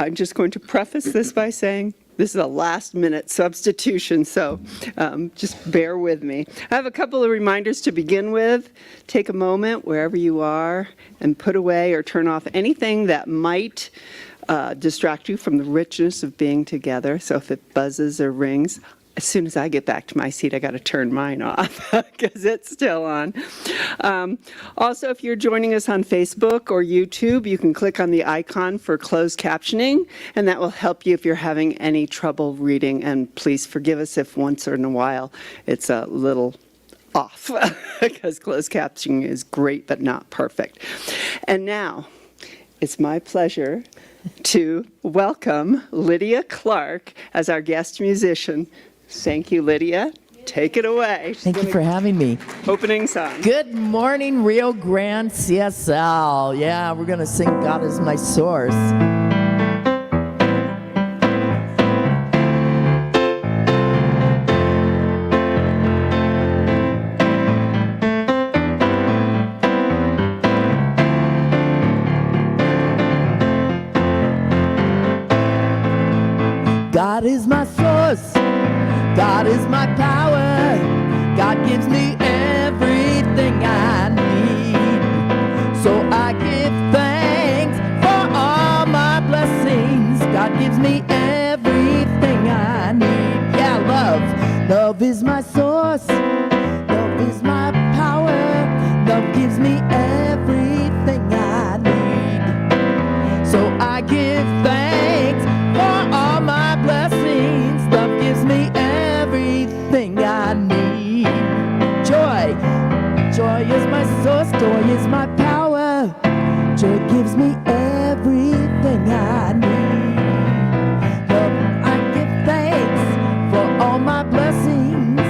I'm just going to preface this by saying this is a last-minute substitution, so just bear with me. I have a couple of reminders to begin with. Take a moment wherever you are and put away or turn off anything that might distract you from the richness of being together. So if it buzzes or rings, as soon as I get back to my seat, I got to turn mine off because it's still on. Also, if you're joining us on Facebook or YouTube, you can click on the icon for closed captioning, and that will help you if you're having any trouble reading. And please forgive us if once in a while it's a little off because closed captioning is great but not perfect. And now, it's my pleasure to welcome Lydia Clark as our guest musician. Thank you, Lydia. Take it away. Thank you for having me. Opening song. Good morning, Rio Grande CSL. Yeah, we're going to sing God is My Source. God is my source. God is my power. God gives me everything I need. So I give thanks for all my blessings. God gives me everything I need. Yeah, love. Love is my source. Love is my power. Love gives me everything I need. So I give thanks for all my blessings. Love gives me everything I need. Joy. Joy is my source. Joy is my power. Joy gives me everything I need. Love, I give thanks for all my blessings.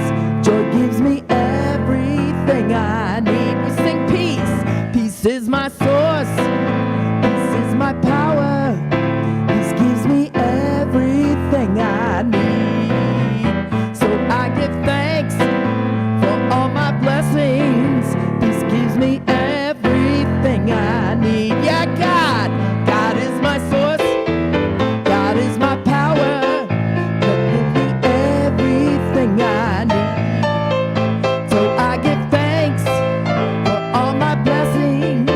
Joy gives me everything I need. We sing peace. Peace is my source. Peace is my power. Peace gives me everything I need. So I give thanks for all my blessings. Peace gives me everything I need. Yeah, God. God is my source. God is my power. God gives me everything I need. So I give thanks for all my blessings.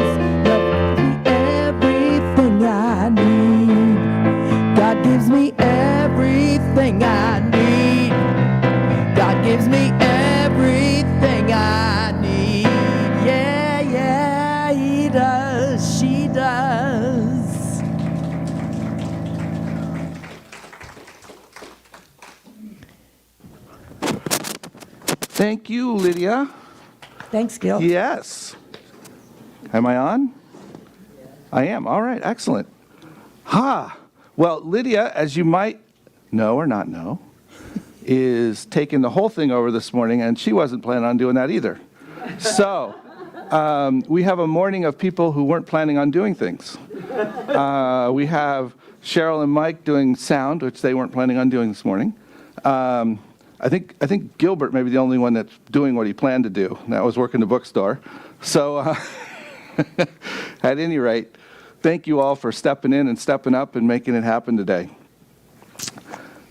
Love gives me everything I need. God gives me everything I need. God gives me everything I need. Yeah, yeah, He does, she does. Thank you, Lydia. Thanks, Gil. Yes. Am I on? I am. All right, excellent. Well, Lydia, as you might know or not know, is taking the whole thing over this morning, and she wasn't planning on doing that either. So we have a morning of people who weren't planning on doing things. We have Cheryl and Mike doing sound, which they weren't planning on doing this morning. I think Gilbert may be the only one that's doing what he planned to do. And that was work in the bookstore. So at any rate, thank you all for stepping in and stepping up and making it happen today.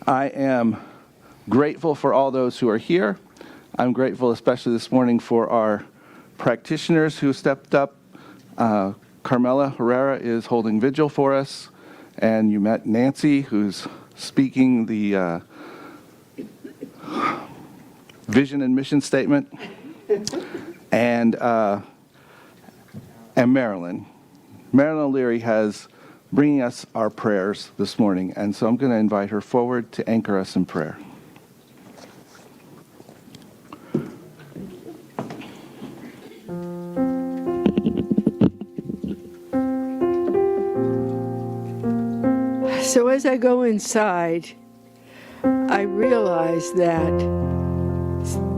I am grateful for all those who are here. I'm grateful especially this morning for our practitioners who stepped up. Carmela Herrera is holding vigil for us. And you met Nancy, who's speaking the vision and mission statement. And Marilyn. Marilyn O'Leary has bringing us our prayers this morning, and so I'm going to invite her forward to anchor us in prayer. So as I go inside, I realize that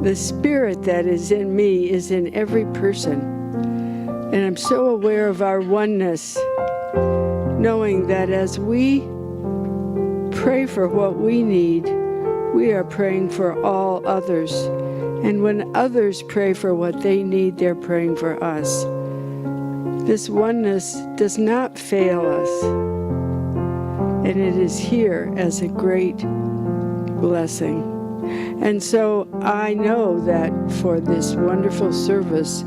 the spirit that is in me is in every person. And I'm so aware of our oneness, knowing that as we pray for what we need, we are praying for all others. And when others pray for what they need, they're praying for us. This oneness does not fail us. and it is here as a great blessing. And so I know that for this wonderful service,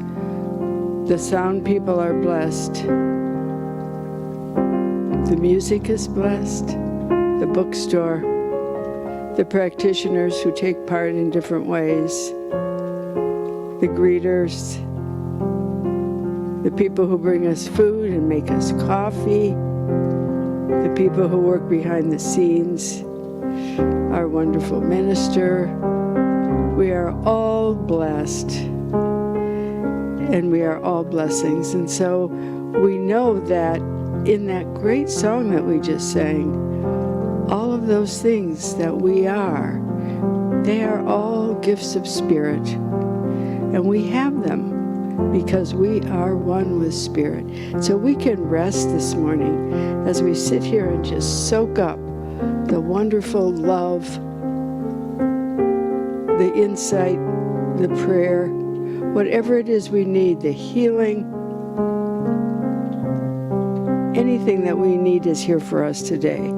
the sound people are blessed. The music is blessed. The bookstore. The practitioners who take part in different ways. The greeters. The people who bring us food and make us coffee. The people who work behind the scenes. Our wonderful minister. We are all blessed. And we are all blessings. And so we know that in that great song that we just sang, all of those things that we are, they are all gifts of Spirit. And we have them because we are one with Spirit. So we can rest this morning as we sit here and just soak up the wonderful love, the insight, the prayer, whatever it is we need, the healing, anything that we need is here for us today.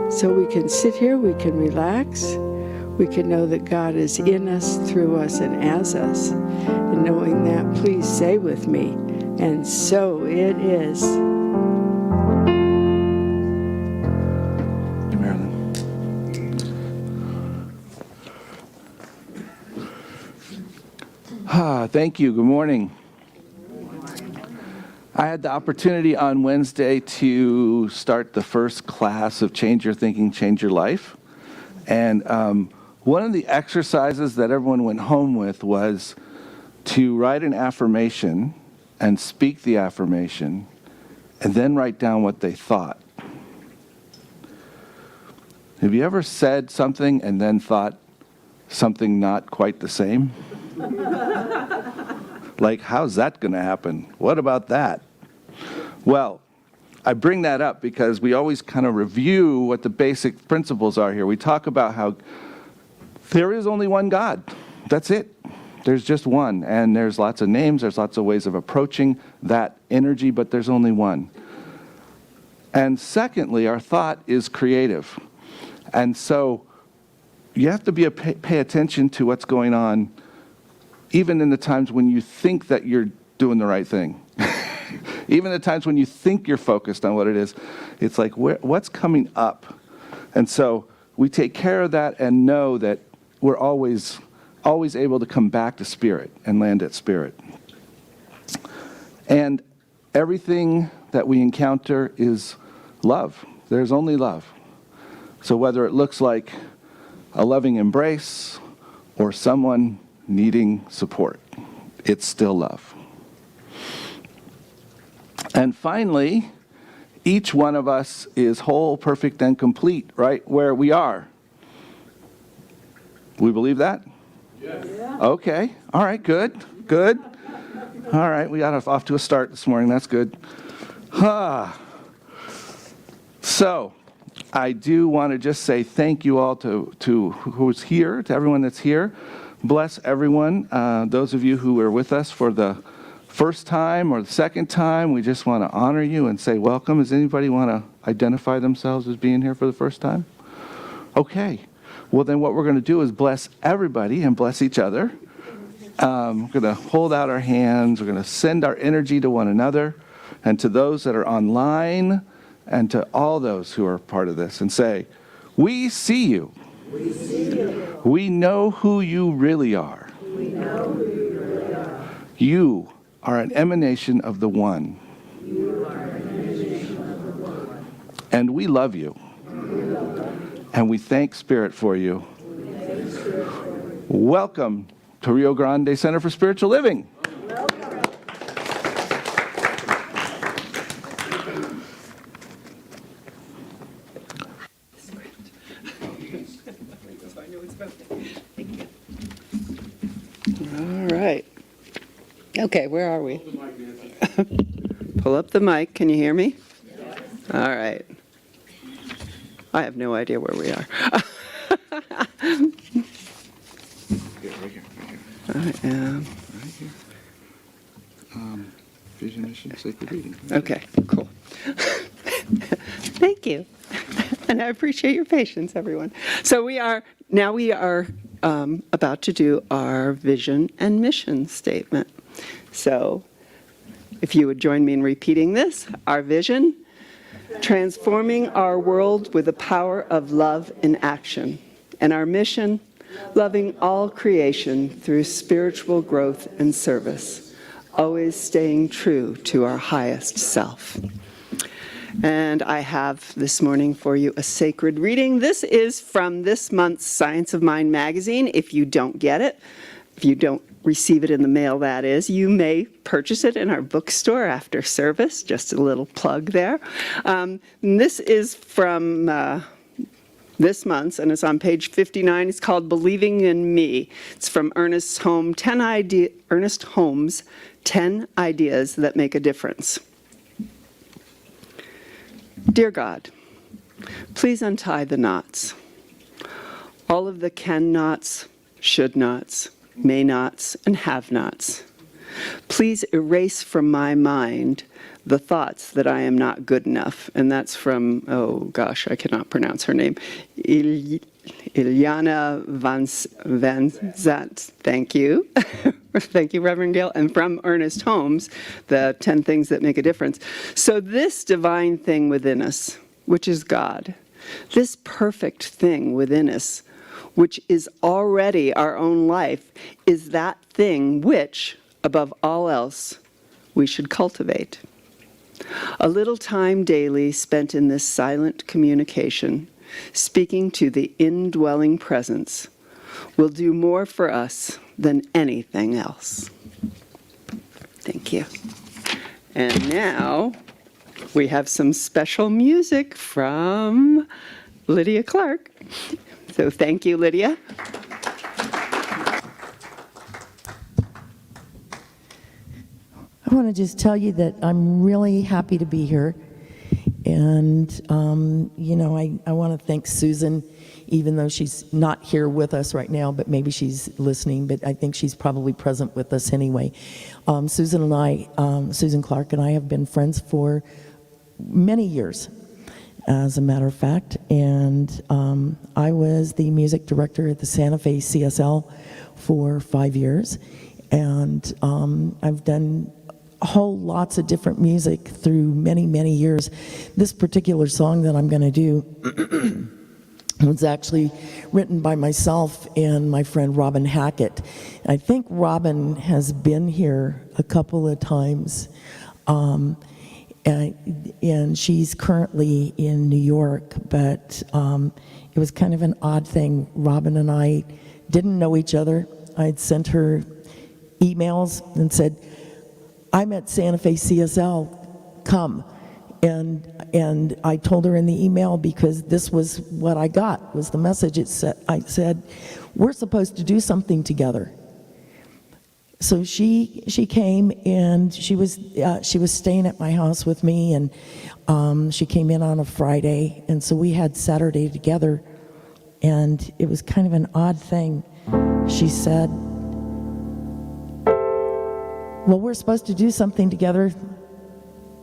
So we can sit here, we can relax, we can know that God is in us, through us, and as us. And knowing that, please say with me, and so it is. Thank you. Good morning. I had the opportunity on Wednesday to start the first class of Change Your Thinking, Change Your Life. And one of the exercises that everyone went home with was to write an affirmation and speak the affirmation and then write down what they thought. Have you ever said something and then thought something not quite the same? Like, how's that going to happen? What about that? Well, I bring that up because we always kind of review what the basic principles are here. We talk about how there is only one God. That's it. There's just one. And there's lots of names. There's lots of ways of approaching that energy, but there's only one. And secondly, our thought is creative. And so you have to pay attention to what's going on even in the times when you think that you're doing the right thing. Even the times when you think you're focused on what it is, it's like, what's coming up? And so we take care of that and know that we're always able to come back to Spirit and land at Spirit. And everything that we encounter is love. There's only love. So whether it looks like a loving embrace or someone needing support, it's still love. And finally, each one of us is whole, perfect, and complete right where we are. We believe that? Yes. Okay. All right, good. All right, we got off to a start this morning. That's good. So, I do want to just say thank you all to who's here, to everyone that's here. Bless everyone. Those of you who were with us for the first time or the second time, we just want to honor you and say welcome. Does anybody want to identify themselves as being here for the first time? Okay. Well, then what we're going to do is bless everybody and bless each other. We're going to hold out our hands. We're going to send our energy to one another and to those that are online and to all those who are part of this and say, we see you. We see you. We know who you really are. We know who you really are. You are an emanation of the One. You are an emanation of the One. And we love you. And we thank Spirit for you. Welcome to Rio Grande Center for Spiritual Living. All right. Okay, where are we? Pull up the mic. Can you hear me? Yes. All right. I have no idea where we are. I am. Right here. Vision, mission, sacred reading. Okay, cool. Thank Thank you. And I appreciate your patience, everyone. So we are about to do our vision and mission statement. So if you would join me in repeating this, our vision, transforming our world with the power of love in action. And our mission, loving all creation through spiritual growth and service, always staying true to our highest self. And I have this morning for you a sacred reading. This is from this month's Science of Mind magazine. If you don't get it, if you don't receive it in the mail, that is, you may purchase it in our bookstore after service. Just a little plug there. This is from this month's, and it's on page 59. It's called Believing in Me. It's from Ernest Holmes, 10 Ideas That Make a Difference. Dear God, please untie the knots. All of the can-nots, should-nots, may-nots, and have-nots. Please erase from my mind the thoughts that I am not good enough. And that's from, oh gosh, I cannot pronounce her name. Ilyana Van Zant. Thank you. Thank you, Reverend Gail. And from Ernest Holmes, the 10 Things That Make a Difference. So this divine thing within us, which is God, this perfect thing within us, which is already our own life, is that thing which, above all else, we should cultivate. A little time daily spent in this silent communication, speaking to the indwelling presence, will do more for us than anything else. Thank you. And now we have some special music from Lydia Clark. So thank you, Lydia. I want to just tell you that I'm really happy to be here. And, I want to thank Susan, even though she's not here with us right now, but maybe she's listening, but I think she's probably present with us anyway. Susan Clark and I have been friends for many years, as a matter of fact. And I was the music director at the Santa Fe CSL for 5 years. And I've done whole lots of different music through many, many years. This particular song that I'm going to do was actually written by myself and my friend Robin Hackett. I think Robin has been here a couple of times, and she's currently in New York, but it was kind of an odd thing. Robin and I didn't know each other. I'd sent her emails and said, I'm at Santa Fe CSL, come. And I told her in the email, because this was what I got, was the message. I said, we're supposed to do something together. So she came, and she was staying at my house with me, and she came in on a Friday, and so we had Saturday together, and it was kind of an odd thing. She said, well, we're supposed to do something together.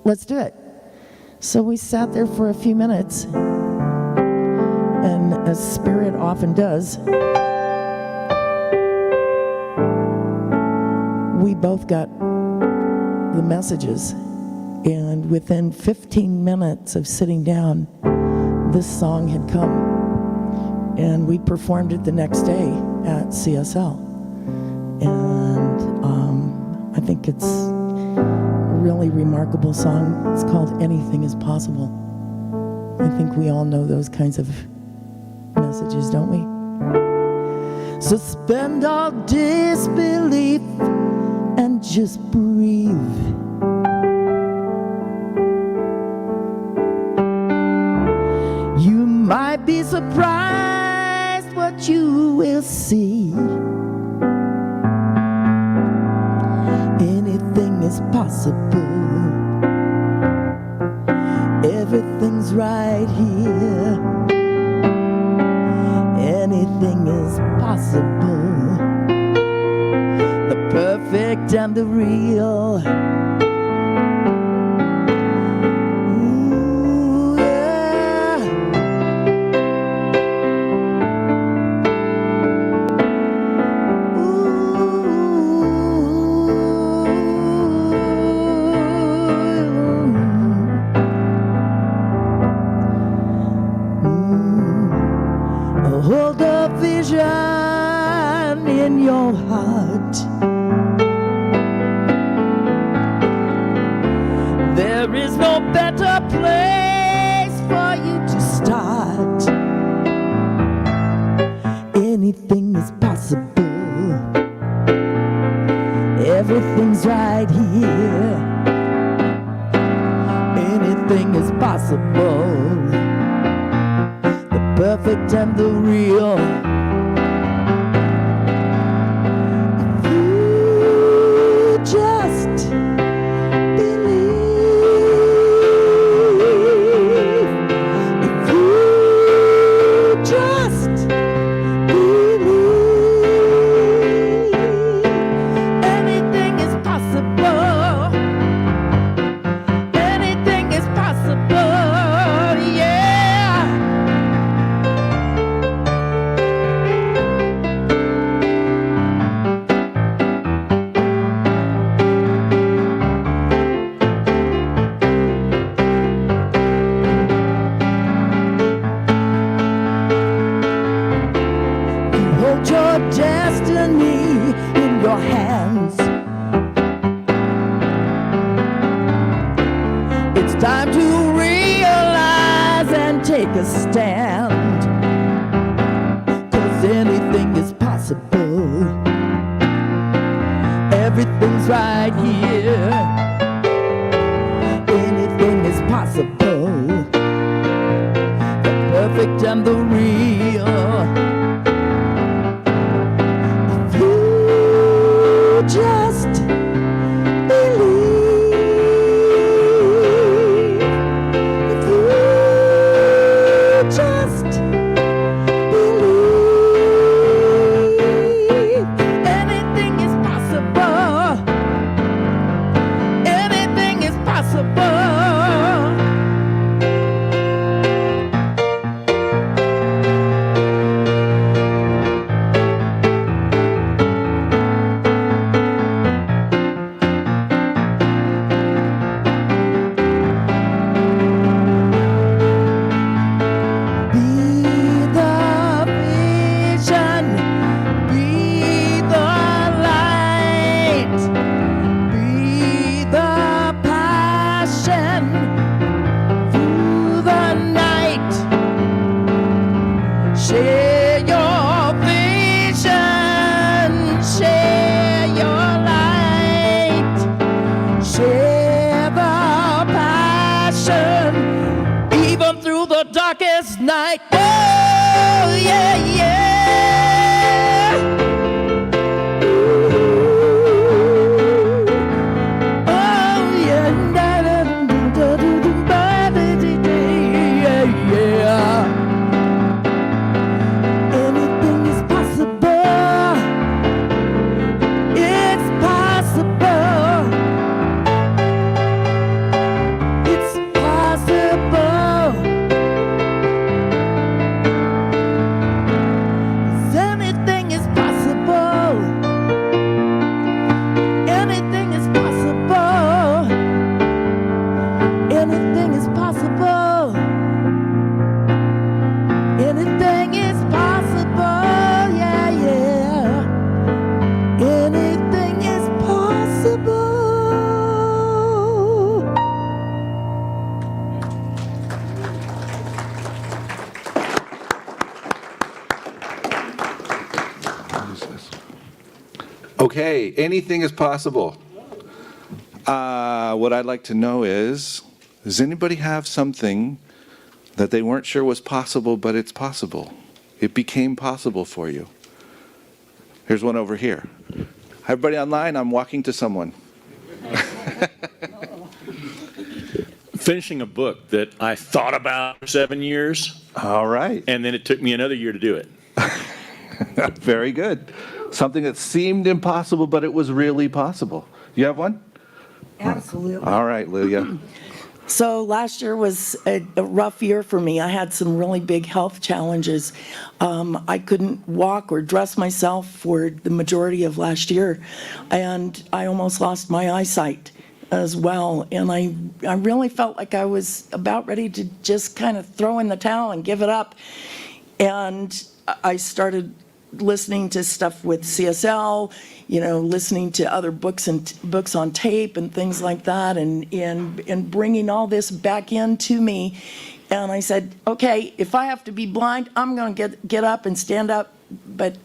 Let's do it. So we sat there for a few minutes, and as spirit often does, we both got the messages. And within 15 minutes of sitting down, this song had come. And we performed it the next day at CSL. And I think it's a really remarkable song. It's called Anything is Possible. I think we all know those kinds of messages, don't we? Suspend all disbelief and just breathe. You might be surprised what you will see. Anything is possible. Everything's right here. Anything is possible. The perfect and the real. Ooh, yeah. vision in your heart. There is no better place for you to start. Anything is possible. Everything's right here. Anything is possible. The perfect and the real. If you just believe, if you just believe, anything is possible. Anything is possible, yeah. You hold your destiny in your hands. It's time to realize and take a stand. 'Cause anything is possible. Everything's right here. Anything is possible. The perfect and the real. If you just believe, if you just believe, anything is possible. Anything is possible. Be the vision, be the light, be the passion through the night. Share your vision, share your light, share the passion, even through the darkest night. Oh, yeah, yeah. Ooh. Oh, yeah. Yeah, yeah. Anything is possible. It's possible. It's possible. Anything is possible. Anything is possible. Anything is possible. Anything is possible. Yeah, yeah. Anything is possible. Okay, anything is possible. What I'd like to know is, does anybody have something that they weren't sure was possible, but it's possible? It became possible for you. Here's one over here. Hi, everybody online, I'm walking to someone. Finishing a book that I thought about for 7 years, All right, and then it took me another year to do it. very good. Something that seemed impossible, but it was really possible. You have one? Absolutely. All right, Lilia. So last year was a rough year for me. I had some really big health challenges. I couldn't walk or dress myself for the majority of last year, and I almost lost my eyesight as well. And I really felt like I was about ready to just kind of throw in the towel and give it up. And I started listening to stuff with CSL, listening to other books and books on tape and things like that, and bringing all this back into me. And I said, okay, if I have to be blind, I'm going to get up and stand up. But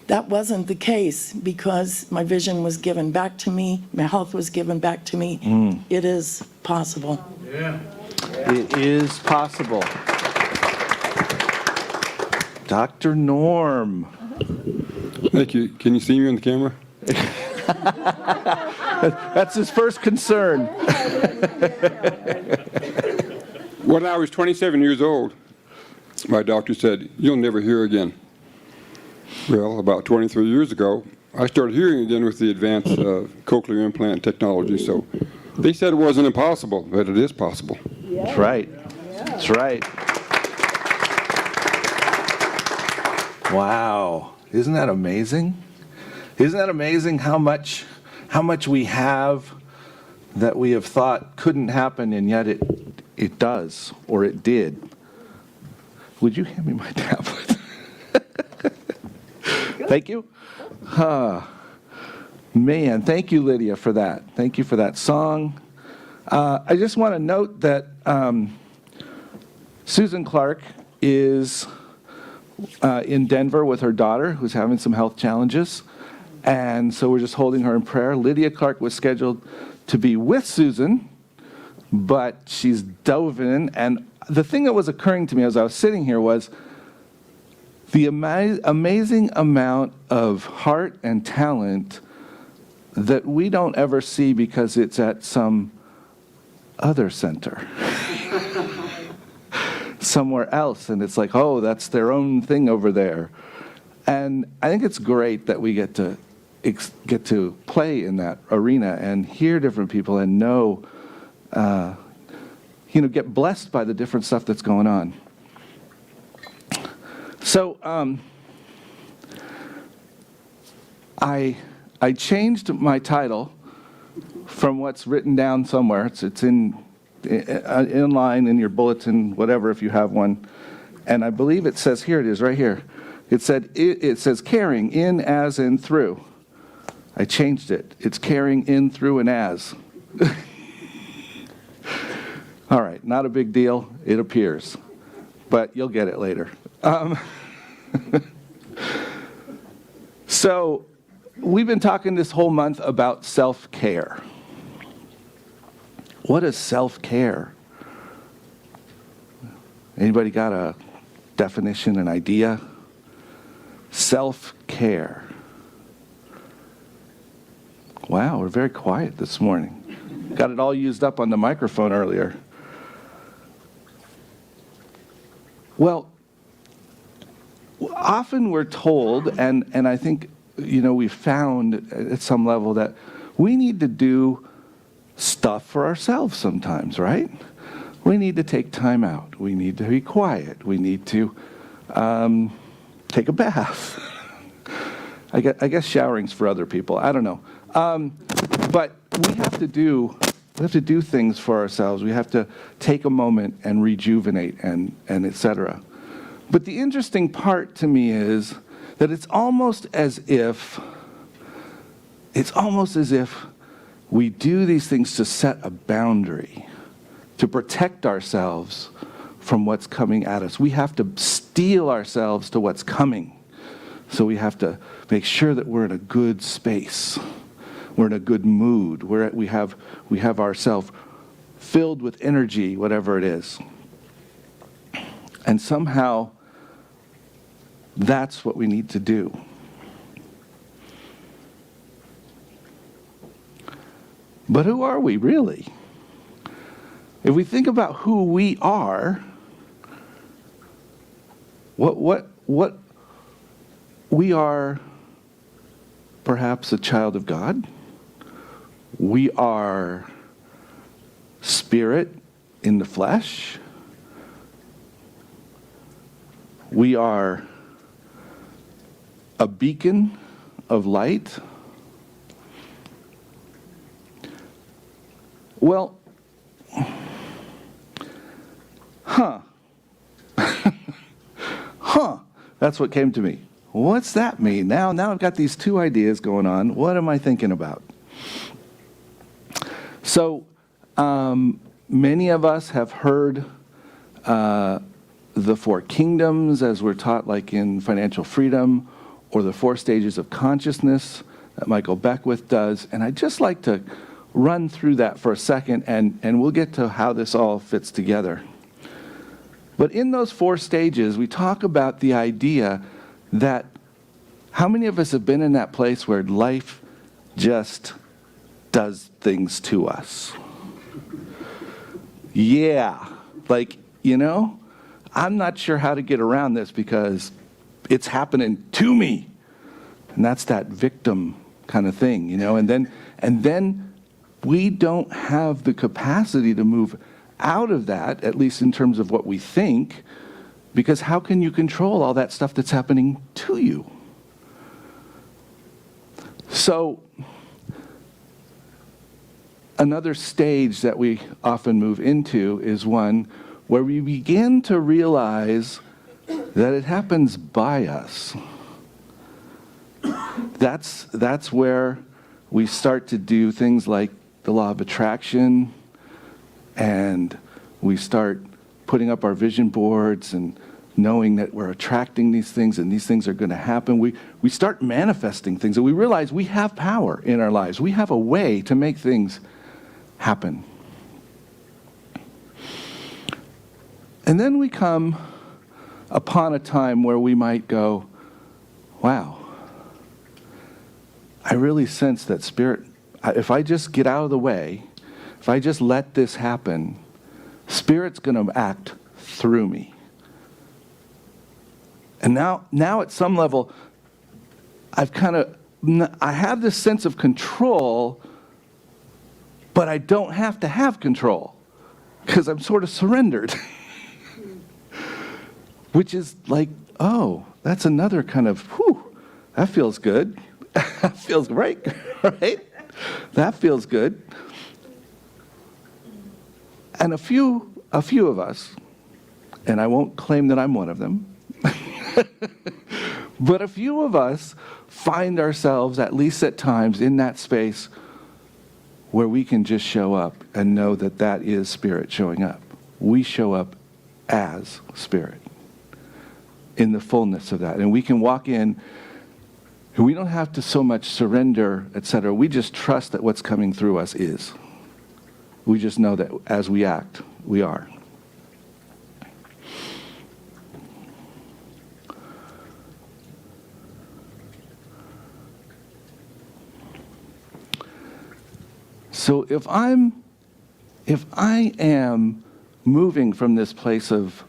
that wasn't the case, because my vision was given back to me, my health was given back to me. It is possible. It is possible. Dr. Norm. Thank you. Can you see me on the camera? That's his first concern. When I was 27 years old, my doctor said, "You'll never hear again." Well, about 23 years ago, I started hearing again with the advance of cochlear implant technology. So they said it wasn't impossible, but it is possible. That's right. That's right. Wow. Isn't that amazing? Isn't that amazing how much we have that we have thought couldn't happen, and yet it does, or it did. Would you hand me my tablet? Thank you. Man, thank you, Lydia, for that. Thank you for that song. I just want to note that Susan Clark is in Denver with her daughter, who's having some health challenges. And so we're just holding her in prayer. Lydia Clark was scheduled to be with Susan, but she's dove in. And the thing that was occurring to me as I was sitting here was the amazing amount of heart and talent that we don't ever see because it's at some other center. Somewhere else, and it's like, oh, that's their own thing over there. And I think it's great that we get to play in that arena and hear different people and know, get blessed by the different stuff that's going on. So I changed my title from what's written down somewhere. It's in line in your bulletin, whatever, if you have one. And I believe it says, here it is, right here. It says caring in, as, and through. I changed it. It's caring in, through, and as. All right, not a big deal. It appears. But you'll get it later. So we've been talking this whole month about self-care. What is self-care? Anybody got a definition, an idea? Self-care. Wow, we're very quiet this morning. Got it all used up on the microphone earlier. Well, often we're told, and I think, we've found at some level that we need to do stuff for ourselves sometimes, right? We need to take time out. We need to be quiet. We need to take a bath. I guess showering's for other people. I don't know. But we have to do things for ourselves. We have to take a moment and rejuvenate and etc. But the interesting part to me is that it's almost as if we do these things to set a boundary, to protect ourselves from what's coming at us. We have to steel ourselves to what's coming. So we have to make sure that we're in a good space. We're in a good mood. We have ourselves filled with energy, whatever it is. And somehow that's what we need to do. But who are we really? If we think about who we are, what we are, perhaps a child of God. We are spirit in the flesh. We are a beacon of light. Well, that's what came to me. what's that mean? Now I've got these two ideas going on. What am I thinking about? So many of us have heard the four kingdoms as we're taught, like in Financial Freedom, or the four stages of consciousness that Michael Beckwith does. And I'd just like to run through that for a second, and we'll get to how this all fits together. But in those four stages, we talk about the idea that how many of us have been in that place where life just does things to us? Yeah, like, you know, I'm not sure how to get around this because it's happening to me. And that's that victim kind of thing, you know, and then we don't have the capacity to move out of that, at least in terms of what we think, because how can you control all that stuff that's happening to you? So another stage that we often move into is one where we begin to realize that it happens by us. That's where we start to do things like the law of attraction, and we start putting up our vision boards and knowing that we're attracting these things and these things are going to happen. We start manifesting things, and we realize we have power in our lives. We have a way to make things happen. And then we come upon a time where we might go, wow, I really sense that Spirit, if I just get out of the way, if I just let this happen, Spirit's going to act through me. And now at some level, I have this sense of control, but I don't have to have control because I'm sort of surrendered. Which is like, oh, that's another kind of, whew, that feels good. That feels right, right? That feels good. And a few of us, and I won't claim that I'm one of them, but a few of us find ourselves, at least at times, in that space where we can just show up and know that that is Spirit showing up. We show up as Spirit in the fullness of that. And we can walk in, and we don't have to so much surrender, etc. We just trust that what's coming through us is. We just know that as we act, we are. So if I am moving from this place of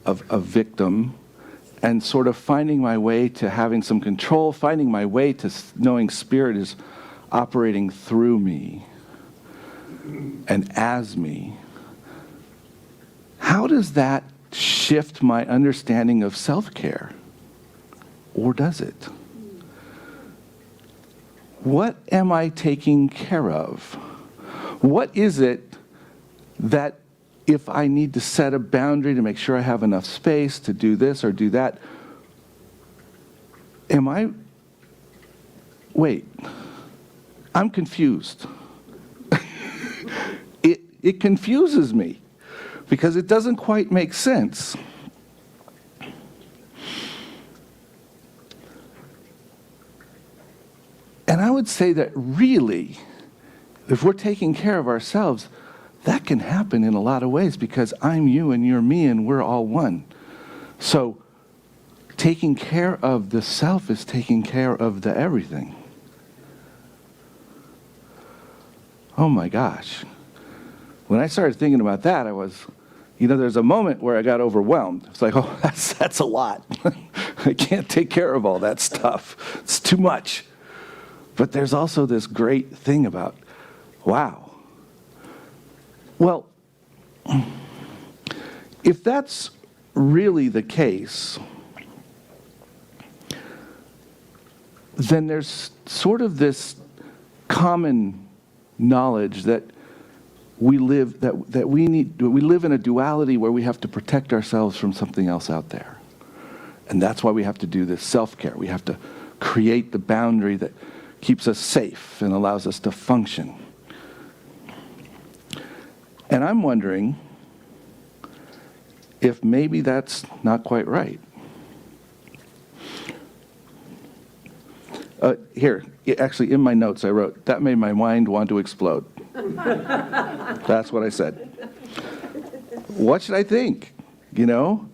victim and sort of finding my way to having some control, finding my way to knowing Spirit is operating through me and as me, how does that shift my understanding of self-care? Or does it? What am I taking care of? What is it that if I need to set a boundary to make sure I have enough space to do this or do that, wait, I'm confused. It confuses me because it doesn't quite make sense. And I would say that really, if we're taking care of ourselves, that can happen in a lot of ways because I'm you and you're me and we're all one. So taking care of the self is taking care of the everything. Oh my gosh. When I started thinking about that, I was, there's a moment where I got overwhelmed. It's like, oh, that's a lot. I can't take care of all that stuff. It's too much. But there's also this great thing about, wow. Well, if that's really the case, then there's sort of this common knowledge that we live we live in a duality where we have to protect ourselves from something else out there. And that's why we have to do this self-care. We have to create the boundary that keeps us safe and allows us to function. And I'm wondering if maybe that's not quite right. Here, actually in my notes I wrote, that made my mind want to explode. That's what I said. What should I think? You know?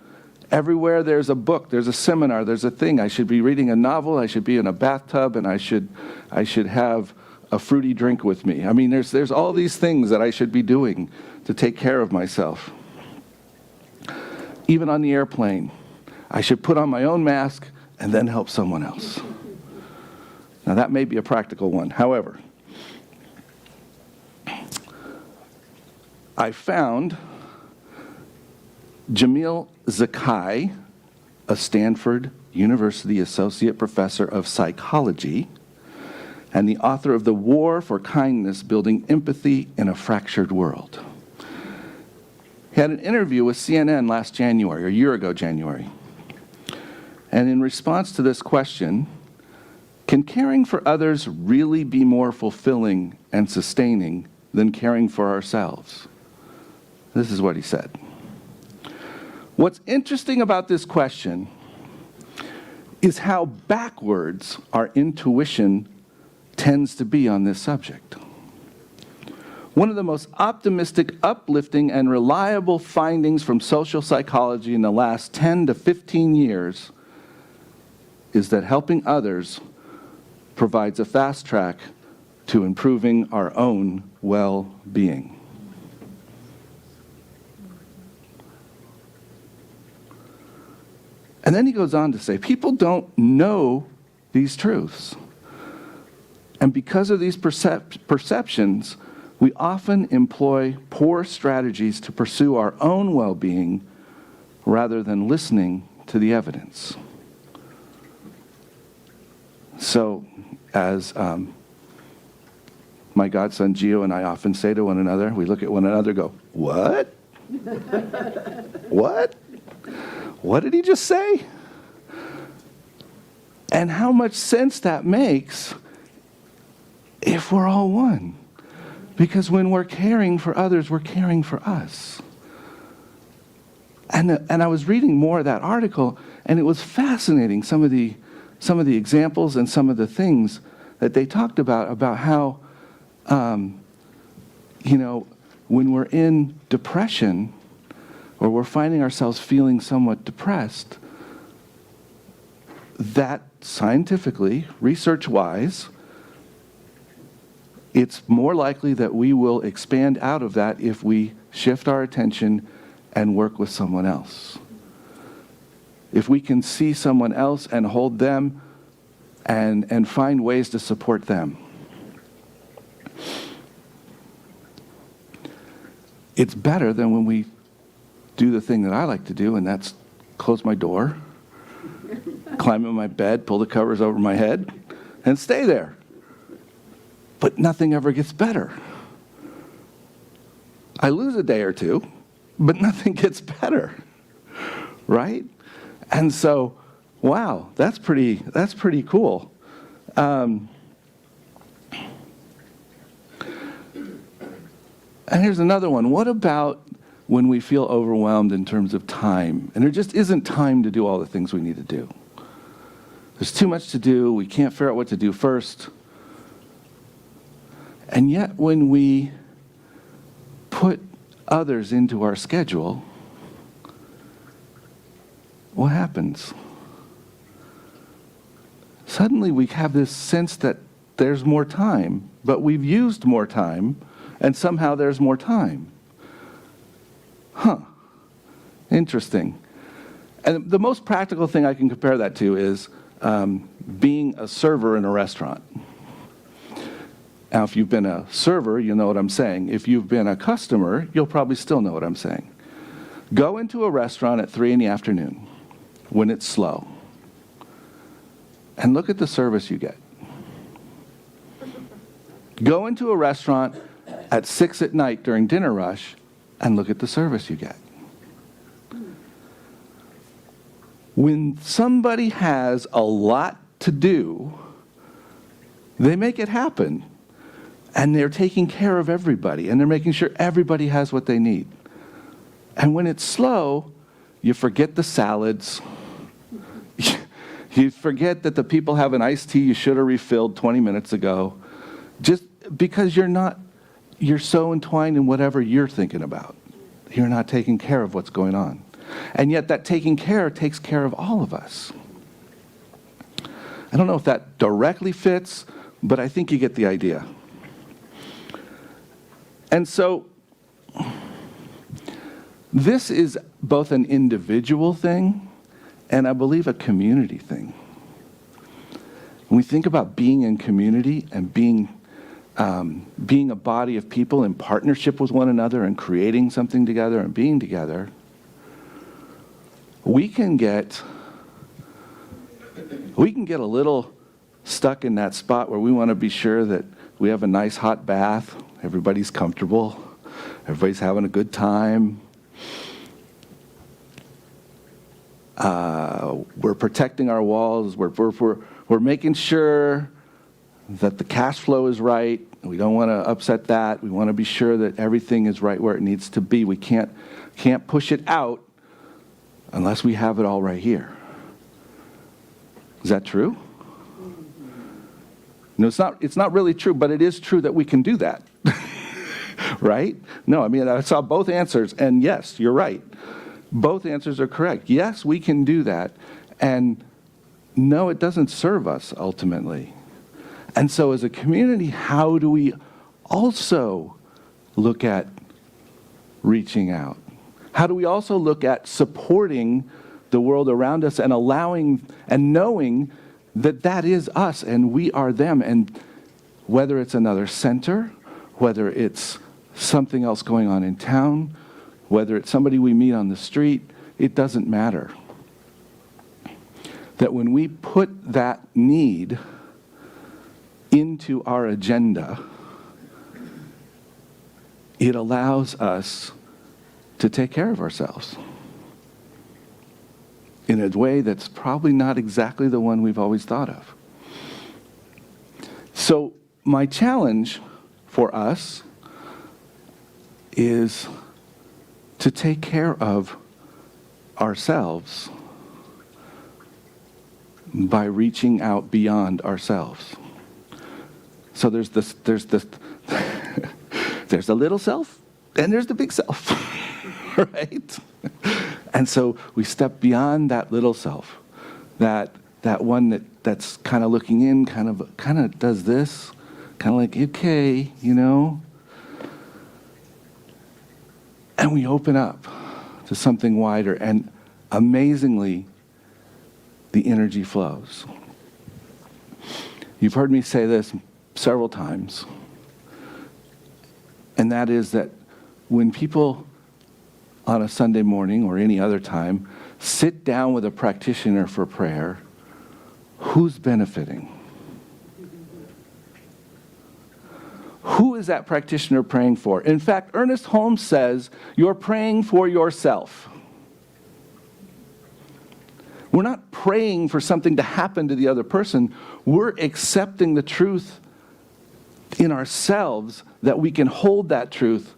Everywhere there's a book, there's a seminar, there's a thing. I should be reading a novel, I should be in a bathtub, and I should have a fruity drink with me. I mean, there's all these things that I should be doing to take care of myself. Even on the airplane, I should put on my own mask and then help someone else. Now that may be a practical one. However, I found Jamil Zakai, a Stanford University Associate Professor of Psychology, and the author of The War for Kindness, Building Empathy in a Fractured World. He had an interview with CNN last January, or a year ago January. And in response to this question, can caring for others really be more fulfilling and sustaining than caring for ourselves? This is what he said. What's interesting about this question is how backwards our intuition tends to be on this subject. One of the most optimistic, uplifting, and reliable findings from social psychology in the last 10 to 15 years is that helping others provides a fast track to improving our own well-being. And then he goes on to say, people don't know these truths. And because of these perceptions, we often employ poor strategies to pursue our own well-being rather than listening to the evidence. So, as my godson Gio and I often say to one another, we look at one another and go, what? What? What did he just say? And how much sense that makes if we're all one. Because when we're caring for others, we're caring for us. And I was reading more of that article, and it was fascinating, some of the examples and some of the things that they talked about how, when we're in depression, or we're finding ourselves feeling somewhat depressed, that scientifically, research-wise, it's more likely that we will expand out of that if we shift our attention and work with someone else. If we can see someone else and hold them and find ways to support them. It's better than when we do the thing that I like to do, and that's close my door, climb in my bed, pull the covers over my head, and stay there. But nothing ever gets better. I lose a day or two, but nothing gets better, right? And so, wow, that's pretty cool. And here's another one. What about when we feel overwhelmed in terms of time, and there just isn't time to do all the things we need to do? There's too much to do, we can't figure out what to do first. And yet when we put others into our schedule, what happens? Suddenly we have this sense that there's more time, but we've used more time, and somehow there's more time. Interesting. And the most practical thing I can compare that to is being a server in a restaurant. Now, if you've been a server, you know what I'm saying. If you've been a customer, you'll probably still know what I'm saying. Go into a restaurant at 3 p.m. when it's slow, and look at the service you get. Go into a restaurant at 6 p.m. during dinner rush, and look at the service you get. When somebody has a lot to do, they make it happen. And they're taking care of everybody, and they're making sure everybody has what they need. And when it's slow, you forget the salads. You forget that the people have an iced tea you should have refilled 20 minutes ago. Just because you're so entwined in whatever you're thinking about. You're not taking care of what's going on. And yet that taking care takes care of all of us. I don't know if that directly fits, but I think you get the idea. And so this is both an individual thing and I believe a community thing. When we think about being in community and being a body of people in partnership with one another and creating something together and being together, we can get a little stuck in that spot where we want to be sure that we have a nice hot bath, everybody's comfortable, everybody's having a good time. We're protecting our walls, we're making sure that the cash flow is right. We don't want to upset that. We want to be sure that everything is right where it needs to be. We can't push it out unless we have it all right here. Is that true? No, it's not really true, but it is true that we can do that. Right? No, I mean, I saw both answers, and yes, you're right. Both answers are correct. Yes, we can do that. And no, it doesn't serve us ultimately. And so as a community, how do we also look at reaching out? How do we also look at supporting the world around us and allowing and knowing that that is us and we are them? And whether it's another center, whether it's something else going on in town, whether it's somebody we meet on the street, it doesn't matter. That when we put that need into our agenda, it allows us to take care of ourselves in a way that's probably not exactly the one we've always thought of. So my challenge for us is to take care of ourselves by reaching out beyond ourselves. So there's the little self and there's the big self, right? And so we step beyond that little self, that one that's kind of looking in, kind of does this, kind of like, okay, you know. And we open up to something wider, and amazingly, the energy flows. You've heard me say this several times, and that is that when people on a Sunday morning or any other time sit down with a practitioner for prayer, who's benefiting? Who is that practitioner praying for? In fact, Ernest Holmes says, you're praying for yourself. We're not praying for something to happen to the other person. We're accepting the truth in ourselves that we can hold that truth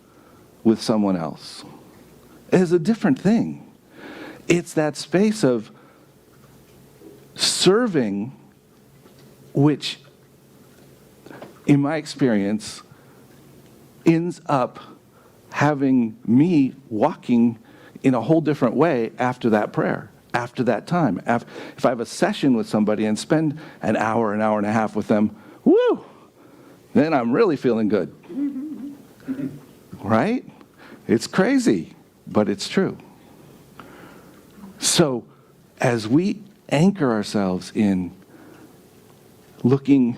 with someone else. It is a different thing. It's that space of serving, which, in my experience, ends up having me walking in a whole different way after that prayer, after that time. If I have a session with somebody and spend an hour and a half with them, woo, then I'm really feeling good. Right? It's crazy, but it's true. So as we anchor ourselves in looking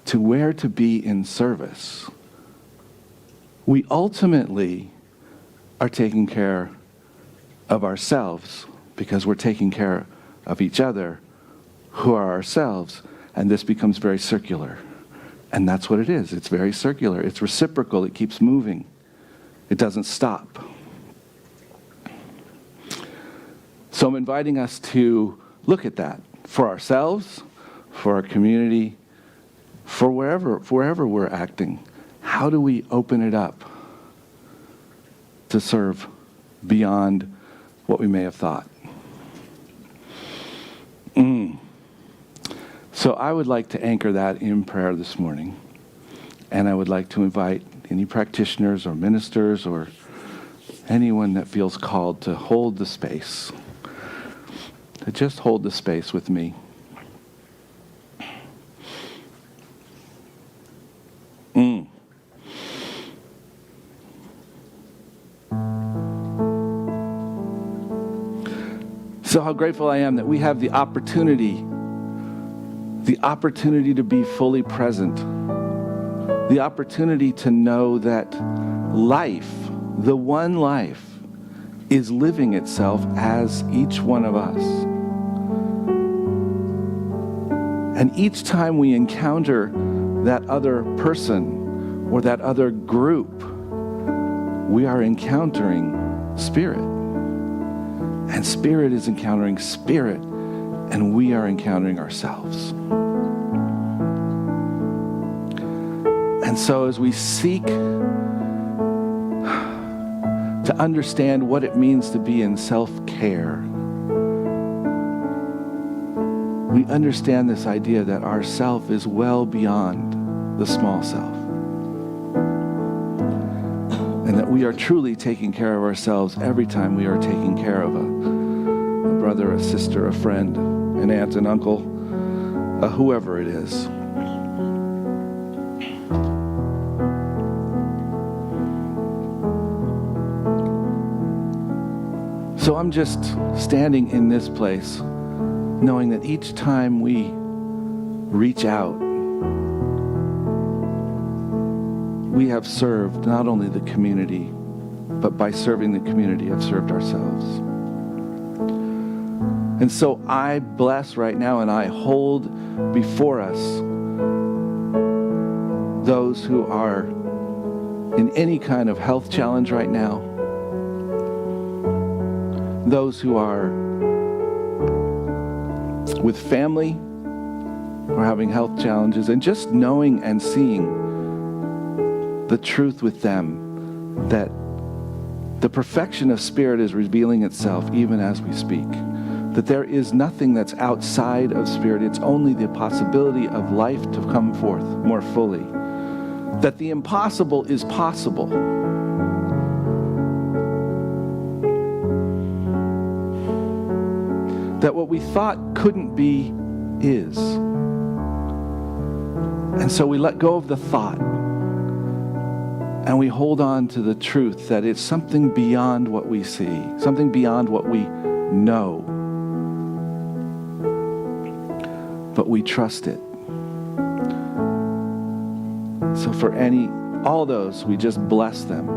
to where to be in service, we ultimately are taking care of ourselves because we're taking care of each other who are ourselves, and this becomes very circular. And that's what it is. It's very circular. It's reciprocal. It keeps moving. It doesn't stop. So I'm inviting us to look at that for ourselves, for our community, for wherever we're acting. How do we open it up to serve beyond what we may have thought? So I would like to anchor that in prayer this morning. And I would like to invite any practitioners or ministers or anyone that feels called to hold the space, to just hold the space with me. So how grateful I am that we have the opportunity to be fully present, the opportunity to know that life, the one life, is living itself as each one of us. And each time we encounter that other person or that other group, we are encountering spirit. And spirit is encountering spirit, and we are encountering ourselves. And so as we seek to understand what it means to be in self-care, we understand this idea that our self is well beyond the small self. And that we are truly taking care of ourselves every time we are taking care of a brother, a sister, a friend, an aunt, an uncle, whoever it is. So I'm just standing in this place, knowing that each time we reach out, we have served not only the community, but by serving the community, have served ourselves. And so I bless right now, and I hold before us those who are in any kind of health challenge right now, those who are with family or having health challenges, and just knowing and seeing the truth with them that the perfection of spirit is revealing itself even as we speak. That there is nothing that's outside of spirit. It's only the possibility of life to come forth more fully. That the impossible is possible. That what we thought couldn't be is. And so we let go of the thought and we hold on to the truth that it's something beyond what we see, something beyond what we know. But we trust it. So for all those, we just bless them.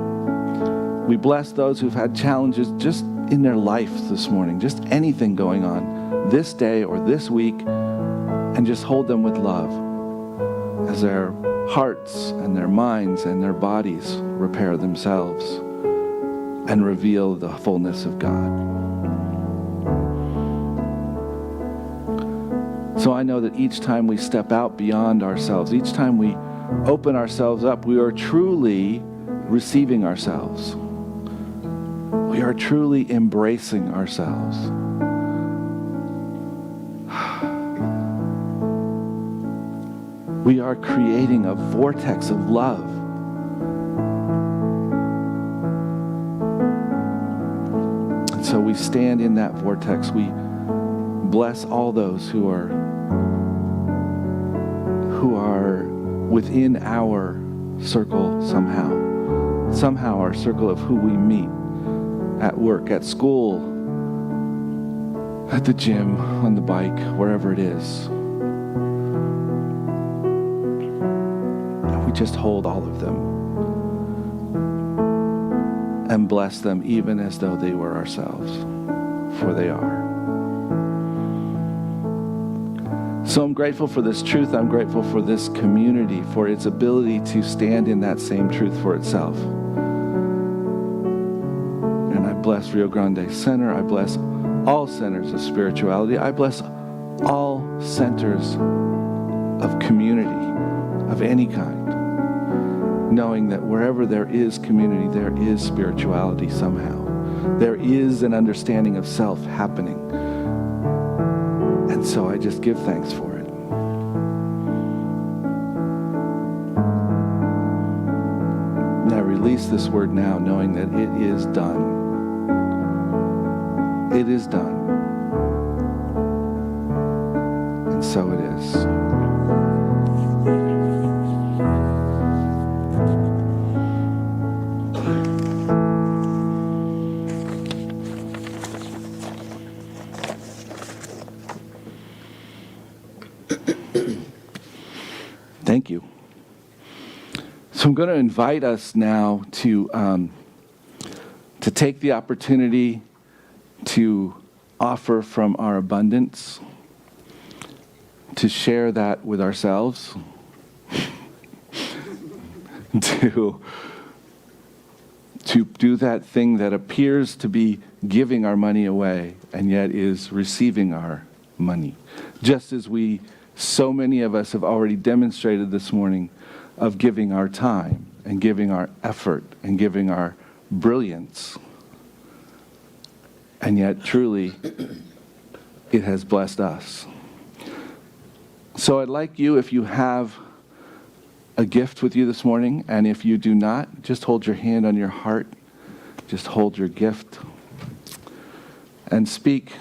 We bless those who've had challenges just in their life this morning, just anything going on this day or this week, and just hold them with love as their hearts and their minds and their bodies repair themselves and reveal the fullness of God. So I know that each time we step out beyond ourselves, each time we open ourselves up, we are truly receiving ourselves. We are truly embracing ourselves. We are creating a vortex of love. And so we stand in that vortex. We bless all those who are within our circle somehow our circle of who we meet at work, at school, at the gym, on the bike, wherever it is. And we just hold all of them and bless them even as though they were ourselves, for they are. So I'm grateful for this truth. I'm grateful for this community, for its ability to stand in that same truth for itself. And I bless Rio Grande Center. I bless all centers of spirituality. I bless all centers of community of any kind, knowing that wherever there is community, there is spirituality somehow. There is an understanding of self happening. And so I just give thanks for it. And I release this word now, knowing that it is done. It is done. And so it is. Thank you. So I'm going to invite us now to take the opportunity to offer from our abundance, to share that with ourselves, to do that thing that appears to be giving our money away and yet is receiving our money. Just as so many of us have already demonstrated this morning of giving our time and giving our effort and giving our brilliance. And yet, truly, it has blessed us. So I'd like you, if you have a gift with you this morning, and if you do not, just hold your hand on your heart. Just hold your gift and speak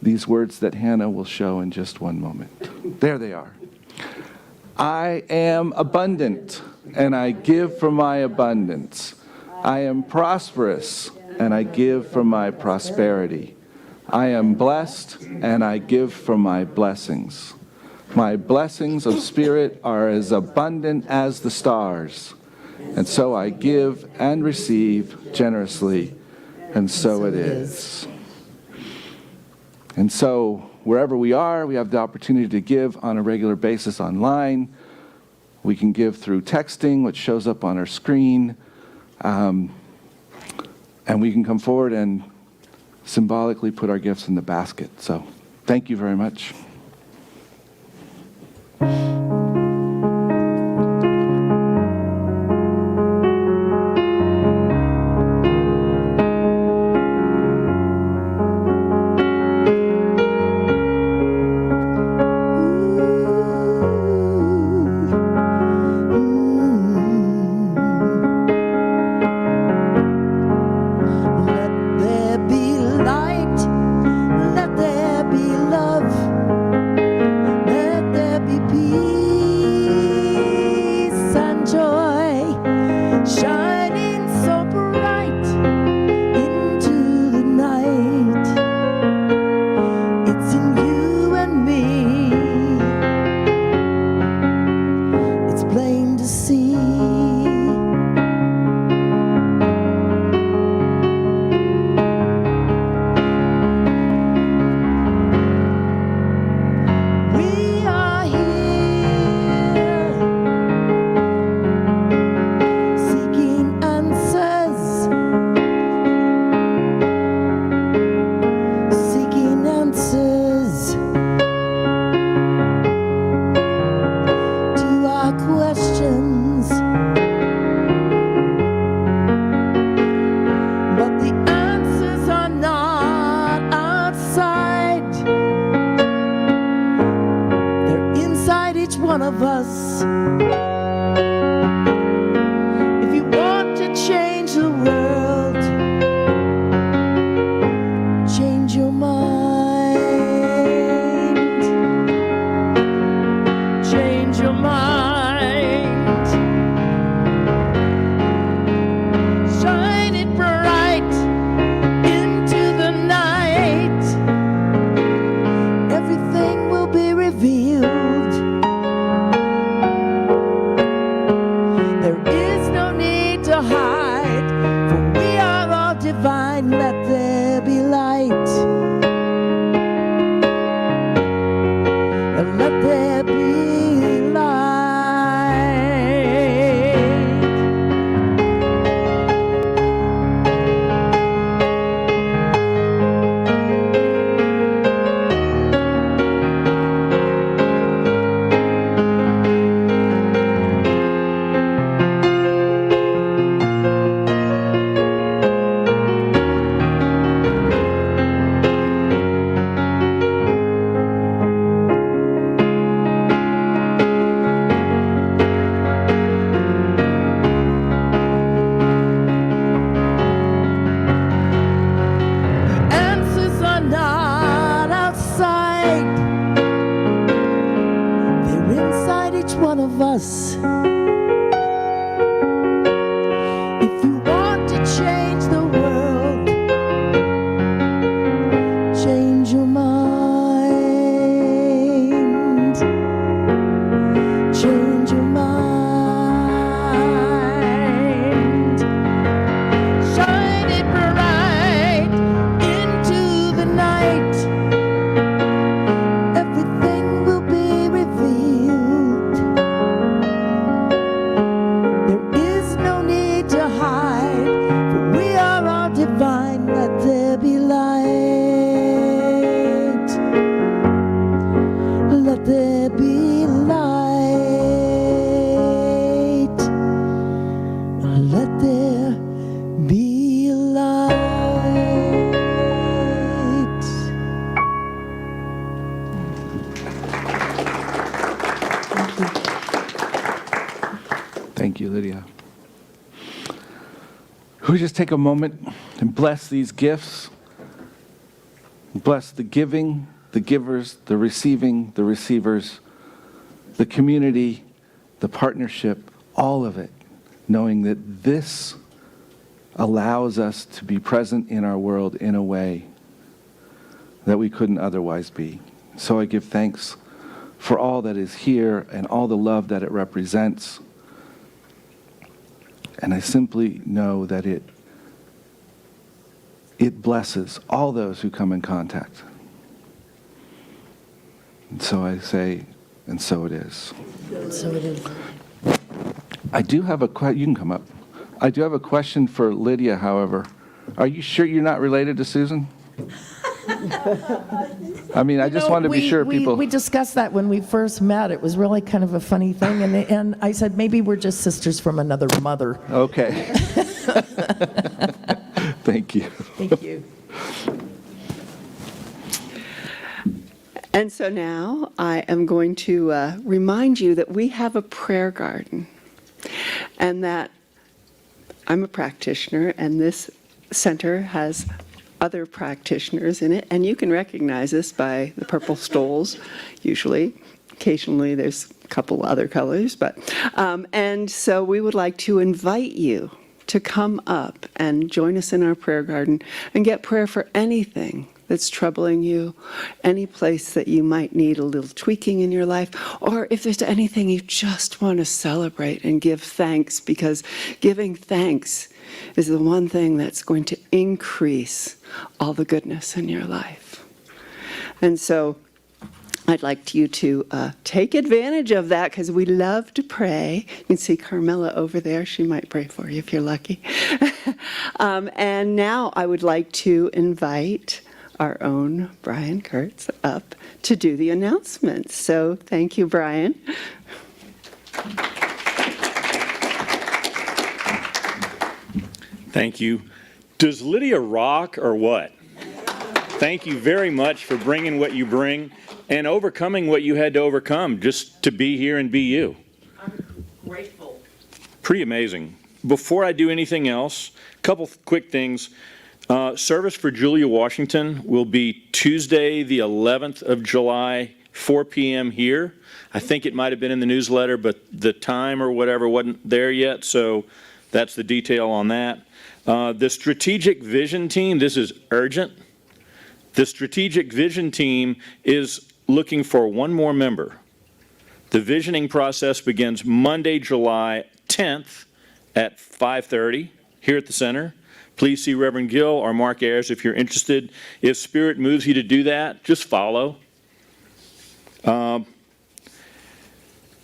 these words that Hannah will show in just one moment. There they are. I am abundant, and I give from my abundance. I am prosperous, and I give from my prosperity. I am blessed, and I give from my blessings. My blessings of spirit are as abundant as the stars, and so I give and receive generously, and so it is. And so, wherever we are, we have the opportunity to give on a regular basis online. We can give through texting, which shows up on our screen. And we can come forward and symbolically put our gifts in the basket. So, thank you very much. of us. If you want to change the world, change your mind. Change your mind. Shine it bright into the night. Everything will be revealed. There is no need to hide, for we are all divine. Let there be light. Let there be light. Let there be light. Thank you, Lydia. We just take a moment and bless these gifts. Bless the giving, the givers, the receiving, the receivers, the community, the partnership, all of it, knowing that this allows us to be present in our world in a way that we couldn't otherwise be. So I give thanks for all that is here and all the love that it represents. And I simply know that it blesses all those who come in contact. And so I say, and so it is. So it is. I do have a question. You can come up. I do have a question for Lydia, however. Are you sure you're not related to Susan? I mean, I just wanted to be sure people... We discussed that when we first met. It was really kind of a funny thing. And I said, maybe we're just sisters from another mother. Okay. Thank you. Thank you. And so now I am going to remind you that we have a prayer garden, and that I'm a practitioner, and this center has other practitioners in it, and you can recognize this by the purple stoles, usually. Occasionally there's a couple other colors, but and so we would like to invite you to come up and join us in our prayer garden and get prayer for anything that's troubling you, any place that you might need a little tweaking in your life, or if there's anything you just want to celebrate and give thanks, because giving thanks is the one thing that's going to increase all the goodness in your life. And so I'd like you to take advantage of that, because we love to pray. You can see Carmela over there. She might pray for you if you're lucky. And now I would like to invite our own Brian Kurtz up to do the announcements. So thank you, Brian. Thank you. Does Lydia rock or what? Thank you very much for bringing what you bring and overcoming what you had to overcome just to be here and be you. I'm grateful. Pretty amazing. Before I do anything else, a couple quick things. Service for Julia Washington will be Tuesday, the 11th of July, 4 p.m. here. I think it might have been in the newsletter, but the time or whatever wasn't there yet, so that's the detail on that. The Strategic Vision Team, this is urgent. The Strategic Vision Team is looking for one more member. The visioning process begins Monday, July 10th at 5:30 here at the center. Please see Reverend Gill or Mark Ayers if you're interested. If Spirit moves you to do that, just follow.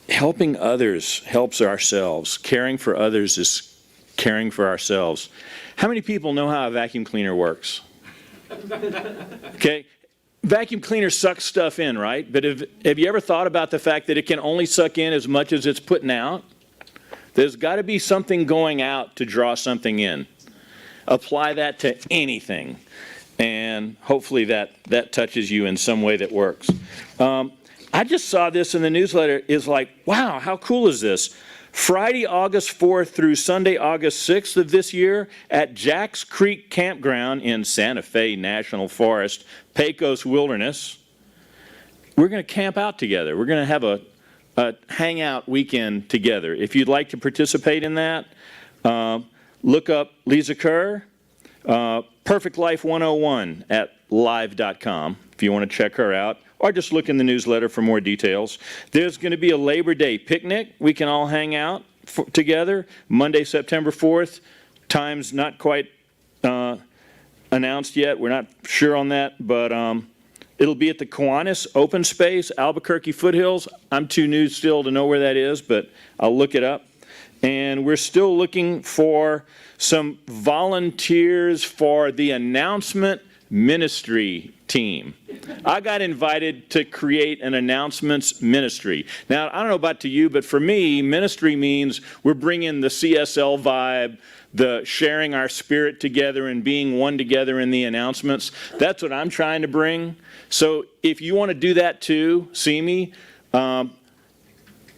Helping others helps ourselves. Caring for others is caring for ourselves. How many people know how a vacuum cleaner works? Okay, vacuum cleaner sucks stuff in, right? But have you ever thought about the fact that it can only suck in as much as it's putting out? There's got to be something going out to draw something in. Apply that to anything, and hopefully that touches you in some way that works. I just saw this in the newsletter. Is like, wow, how cool is this? Friday, August 4th through Sunday, August 6th of this year at Jacks Creek Campground in Santa Fe National Forest, Pecos Wilderness. We're going to camp out together. We're going to have a a hangout weekend together. If you'd like to participate in that, look up Lisa Kerr, Perfect Life 101 at live.com if you want to check her out, or just look in the newsletter for more details. There's going to be a Labor Day picnic. We can all hang out together Monday, September 4th. Time's not quite announced yet. We're not sure on that, but it'll be at the Kiwanis Open Space, Albuquerque Foothills. I'm too new still to know where that is, but I'll look it up. And we're still looking for some volunteers for the announcement ministry team. I got invited to create an announcements ministry. Now, I don't know about to you, but for me, ministry means we're bringing the CSL vibe, the sharing our spirit together and being one together in the announcements. That's what I'm trying to bring. So if you want to do that too, see me. I'm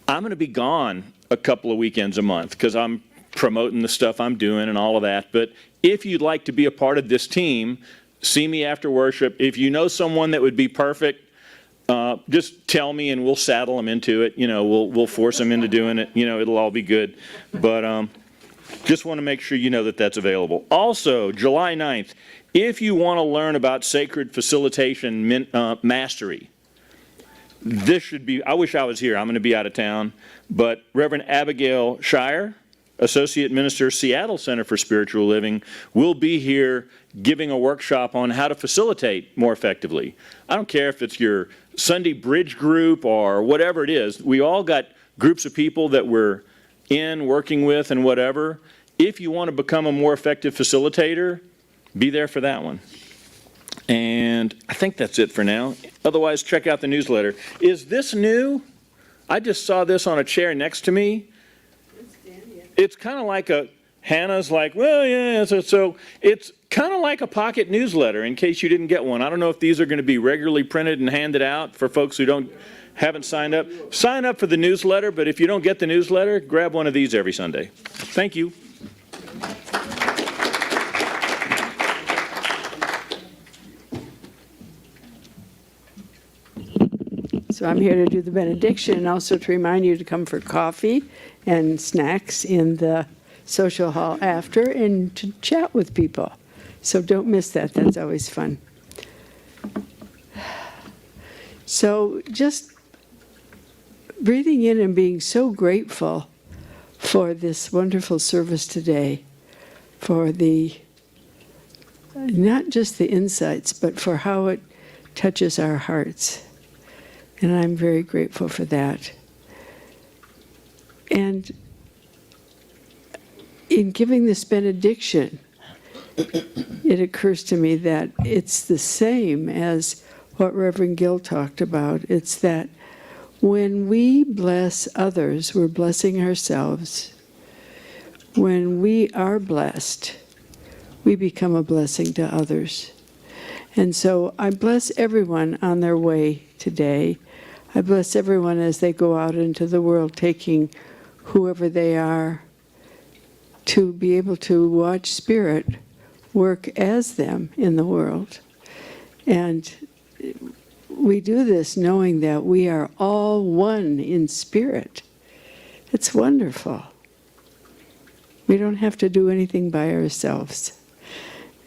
going to be gone a couple of weekends a month because I'm promoting the stuff I'm doing and all of that. But if you'd like to be a part of this team, see me after worship. If you know someone that would be perfect, just tell me and we'll saddle them into it. You know, we'll force them into doing it. You know, it'll all be good. But just want to make sure you know that that's available. Also, July 9th, if you want to learn about sacred facilitation mastery, this should be, I wish I was here. I'm going to be out of town. But Reverend Abigail Shire, Associate Minister, Seattle Center for Spiritual Living, will be here giving a workshop on how to facilitate more effectively. I don't care if it's your Sunday bridge group or whatever it is. We all got groups of people that we're working with and whatever. If you want to become a more effective facilitator, be there for that one. And I think that's it for now. Otherwise, check out the newsletter. Is this new? I just saw this on a chair next to me. It's kind of like Hannah's like, well, yeah, so it's kind of like a pocket newsletter in case you didn't get one. I don't know if these are going to be regularly printed and handed out for folks who haven't signed up. Sign up for the newsletter, but if you don't get the newsletter, grab one of these every Sunday. Thank you. So I'm here to do the benediction and also to remind you to come for coffee and snacks in the social hall after and to chat with people. So don't miss that. That's always fun. So just breathing in and being so grateful for this wonderful service today, for the, not just the insights, but for how it touches our hearts. And I'm very grateful for that. And in giving this benediction, it occurs to me that it's the same as what Reverend Gill talked about. It's that when we bless others, we're blessing ourselves. When we are blessed, we become a blessing to others. And so I bless everyone on their way today. I bless everyone as they go out into the world, taking whoever they are to be able to watch Spirit work as them in the world. And we do this knowing that we are all one in Spirit. It's wonderful. We don't have to do anything by ourselves.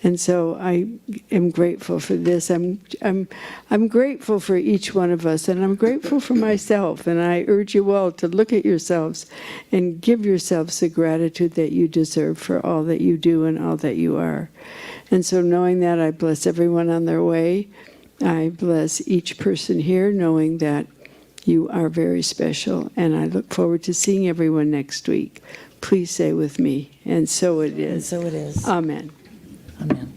And so I am grateful for this. I'm grateful for each one of us, and I'm grateful for myself. And I urge you all to look at yourselves and give yourselves the gratitude that you deserve for all that you do and all that you are. And so knowing that, I bless everyone on their way. I bless each person here, knowing that you are very special. And I look forward to seeing everyone next week. Please say with me, and so it is. And so it is. Amen. Amen.